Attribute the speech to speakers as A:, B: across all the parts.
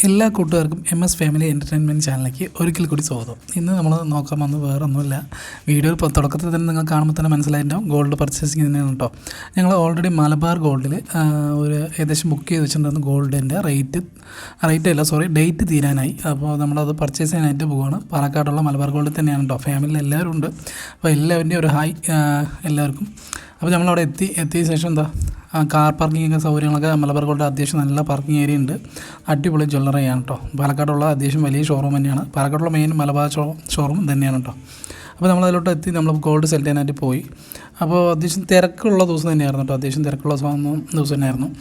A: എല്ലാ കൂട്ടുകാർക്കും MS family entertainment ചാനലിലേക്ക് ഒരിക്കൽ കൂടി സ്വാഗതം. ഇന്ന് നമ്മൾ നോക്കാൻ വന്ന് വേറെ ഒന്നുമില്ല. വീഡിയോയിൽ തുടക്കത്തിൽ തന്നെ നിങ്ങൾ കാണുമ്പോൾ തന്നെ മനസ്സിലായിട്ടുണ്ടാവും ഗോൾഡ് പർച്ചേസിങ് തന്നെയാണ് കേട്ടോ. ഞങ്ങൾ ഓൾറെഡി മലബാർ ഗോൾഡിൽ ഒരു ഏകദേശം ബുക്ക് ചെയ്ത് വെച്ചിട്ടുണ്ടായിരുന്നു. ഗോൾഡിൻ്റെ ഡേറ്റ് തീരാനായി. അപ്പോൾ നമ്മളത് പർച്ചേസ് ചെയ്യാനായിട്ട് പോവുകയാണ്. പാലക്കാടുള്ള മലബാർ ഗോൾഡിൽ തന്നെയാണ് കേട്ടോ. ഫാമിലിയിൽ എല്ലാവരും ഉണ്ട്. അപ്പോൾ എല്ലാവരുടെയും ഒരു ഹായ് എല്ലാവർക്കും. അപ്പോൾ നമ്മളവിടെ എത്തിയ ശേഷം കാർ പാർക്കിംഗ് സൗകര്യങ്ങളൊക്കെ മലബാർ ഗോൾഡ് അത്യാവശ്യം നല്ല പാർക്കിംഗ് ഏരിയ ഉണ്ട്. അടിപൊളി ജ്വല്ലറിയാണ് കേട്ടോ. പാലക്കാടുള്ള അത്യാവശ്യം വലിയ ഷോറൂം തന്നെയാണ്. പാലക്കാടുള്ള മെയിൻ മലബാർ ഷോറൂം തന്നെയാണ് കേട്ടോ. അപ്പോൾ നമ്മളതിലോട്ട് എത്തി നമ്മൾ ഗോൾഡ് സെലക്ട് ചെയ്യാനായിട്ട് പോയി. അപ്പോൾ അത്യാവശ്യം തിരക്കുള്ള ദിവസം തന്നെയായിരുന്നു കേട്ടോ. അത്യാവശ്യം തിരക്കുള്ള ദിവസം തന്നെയായിരുന്നു.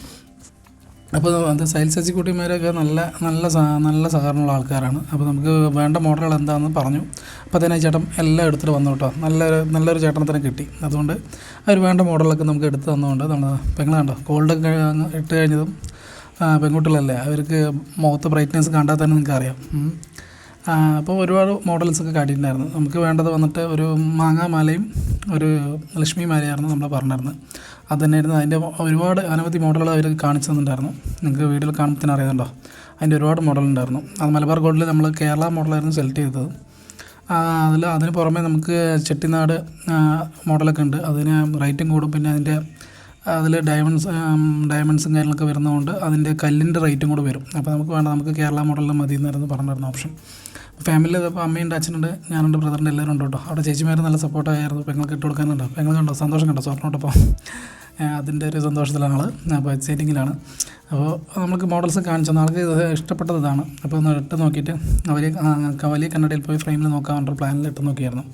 A: അപ്പോൾ അത് സെയിൽസ് എക്സിക്യൂട്ടീവുമാരൊക്കെ നല്ല സഹകരണമുള്ള ആൾക്കാരാണ്. അപ്പോൾ നമുക്ക് വേണ്ട മോഡലുകൾ എന്താണെന്ന് പറഞ്ഞു. അപ്പോൾ തന്നെ ചേട്ടൻ എല്ലാം എടുത്തിട്ട് വന്നു കേട്ടോ. നല്ലൊരു ചേട്ടനെ തന്നെ കിട്ടി. അതുകൊണ്ട് അവർ വേണ്ട മോഡലൊക്കെ നമുക്ക് എടുത്ത് തന്നുകൊണ്ട് നമ്മൾ പെങ്ങളാണ്ടോ ഗോൾഡൊക്കെ ഇട്ട് കഴിഞ്ഞതും പെൺകുട്ടികളല്ലേ, അവർക്ക് മുഖത്ത് ബ്രൈറ്റ്നെസ് കണ്ടാൽ തന്നെ നിങ്ങൾക്ക് അറിയാം. അപ്പോൾ ഒരുപാട് മോഡൽസൊക്കെ കാട്ടിയിട്ടുണ്ടായിരുന്നു. നമുക്ക് വേണ്ടത് വന്നിട്ട് ഒരു മാങ്ങാമാലയും ഒരു ലക്ഷ്മി മാലയായിരുന്നു നമ്മൾ പറഞ്ഞിരുന്നത്. അത് തന്നെയായിരുന്നു. അതിൻ്റെ അനവധി മോഡലുകൾ അവർ കാണിച്ചു തന്നിട്ടുണ്ടായിരുന്നു. നിങ്ങൾക്ക് വീഡിയോയിൽ കാണുമ്പോൾ അറിയാമല്ലോ. അതിൻ്റെ ഒരുപാട് മോഡലുണ്ടായിരുന്നു. അത് മലബാർ ഗോൾഡിൽ നമ്മൾ കേരള മോഡലായിരുന്നു സെലക്ട് ചെയ്തത്. അതിന് പുറമെ നമുക്ക് ചെട്ടിനാട് മോഡലൊക്കെ ഉണ്ട്. അതിന് റേറ്റും കൂടും. പിന്നെ അതിൽ ഡയമണ്ട്സും കാര്യങ്ങളൊക്കെ വരുന്നതുകൊണ്ട് അതിൻ്റെ കല്ലിൻ്റെ റേറ്റും കൂടെ വരും. അപ്പോൾ നമുക്ക് കേരള മോഡലിൽ മതി എന്നായിരുന്നു പറഞ്ഞിരുന്ന ഓപ്ഷൻ. ഫാമിലിയിൽ ഇപ്പോൾ അമ്മയുണ്ട്, അച്ഛനുണ്ട്, ഞാനുണ്ട്, ബ്രദറിൻ്റെ എല്ലാവരും ഉണ്ട് കേട്ടോ. അവിടെ ചേച്ചിമാർ നല്ല സപ്പോർട്ടായിരുന്നു. പെങ്ങൾക്ക് ഇട്ട് കൊടുക്കാനുണ്ടോ, പെങ്ങളുണ്ടോ, സന്തോഷം കണ്ടോ സ്വർണ്ണോട്ടപ്പോൾ അതിൻ്റെ ഒരു സന്തോഷത്തിലാണ് ആൾ. അപ്പോൾ എക്സൈറ്റിങ്ങിലാണ്. അപ്പോൾ നമുക്ക് മോഡൽസ് കാണിച്ചു ആൾക്ക് ഇത് ഇഷ്ടപ്പെട്ടത് ഇതാണ്. അപ്പോൾ ഒന്ന് ഇട്ട് നോക്കിയിട്ട് വലിയ കണ്ണടയിൽ പോയി ഫ്രെയിമിൽ നോക്കാനുള്ള പ്ലാനിൽ ഇട്ട് നോക്കിയായിരുന്നു.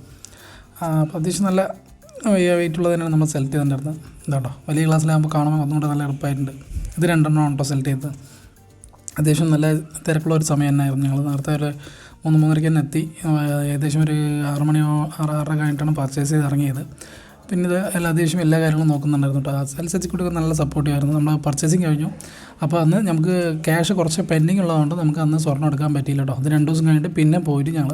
A: അപ്പോൾ അത്യാവശ്യം നല്ല വെയിറ്റുള്ളത് തന്നെയാണ് നമ്മൾ സെലക്ട് ചെയ്തിട്ടുണ്ടായിരുന്നത്. ഇതാട്ടോ വലിയ ക്ലാസ്സിലാകുമ്പോൾ കാണുമ്പോൾ ഒന്നുകൂടെ നല്ല എളുപ്പമായിട്ടുണ്ട്. ഇത് 2 കേട്ടോ സെലക്ട് ചെയ്തത്. അത്യാവശ്യം നല്ല തിരക്കുള്ള ഒരു സമയം തന്നെയായിരുന്നു. ഞങ്ങൾ നേരത്തെ ഒരു 3-3:30 തന്നെ എത്തി. ഏകദേശം ഒരു 6 മണിയോ 6:30 കഴിഞ്ഞിട്ടാണ് പർച്ചേസ് ചെയ്ത് ഇറങ്ങിയത്. പിന്നെ ഇത് അത്യാവശ്യം എല്ലാ കാര്യങ്ങളും നോക്കുന്നുണ്ടായിരുന്നു കേട്ടോ. സെയിൽസ് എക്സിക്യൂട്ടീവ് നല്ല സപ്പോർട്ടീവായിരുന്നു. നമ്മൾ പർച്ചേസിങ് കഴിഞ്ഞു. അപ്പോൾ അന്ന് നമുക്ക് ക്യാഷ് കുറച്ച് പെൻഡിങ് ഉള്ളതുകൊണ്ട് നമുക്ക് അന്ന് സ്വർണ്ണം എടുക്കാൻ പറ്റിയില്ല കേട്ടോ. അത് 2 ദിവസം കഴിഞ്ഞിട്ട് പിന്നെ പോയിട്ട് ഞങ്ങൾ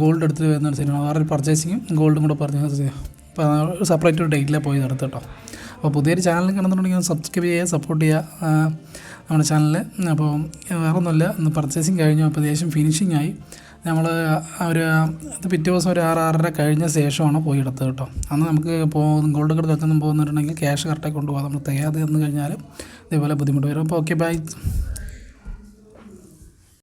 A: ഗോൾഡ് എടുത്ത് വരുന്ന ശരിയാണ്. വേറെ പർച്ചേസിങ്ങും ഗോൾഡും കൂടെ പറഞ്ഞ് സെപ്പറേറ്റ് ഒരു ഡേറ്റിലാണ് പോയി എടുത്ത് കേട്ടോ. അപ്പോൾ പുതിയൊരു ചാനൽ കാണുന്നുണ്ടെങ്കിൽ സബ്സ്ക്രൈബ് ചെയ്യുക, സപ്പോർട്ട് ചെയ്യുക നമ്മുടെ ചാനലിൽ. അപ്പോൾ വേറെ ഒന്നുമില്ല, ഇന്ന് പർച്ചേസിങ് കഴിഞ്ഞു. അപ്പോൾ ഏകദേശം ഫിനിഷിംഗ് ആയി. നമ്മൾ പിറ്റേ ദിവസം ഒരു 6-6:30 കഴിഞ്ഞ ശേഷമാണ് പോയി എടുത്തത് കേട്ടോ. അന്ന് നമുക്ക് ഗോൾഡ് കാർഡ് വെക്കുന്നു പോകുന്നുണ്ടെങ്കിൽ ക്യാഷ് കറക്റ്റായി കൊണ്ടുപോകാം. നമ്മൾ തികയാതെ വന്നു കഴിഞ്ഞാൽ ഇതേപോലെ ബുദ്ധിമുട്ട് വരും. അപ്പോൾ ഓക്കെ, ബൈ.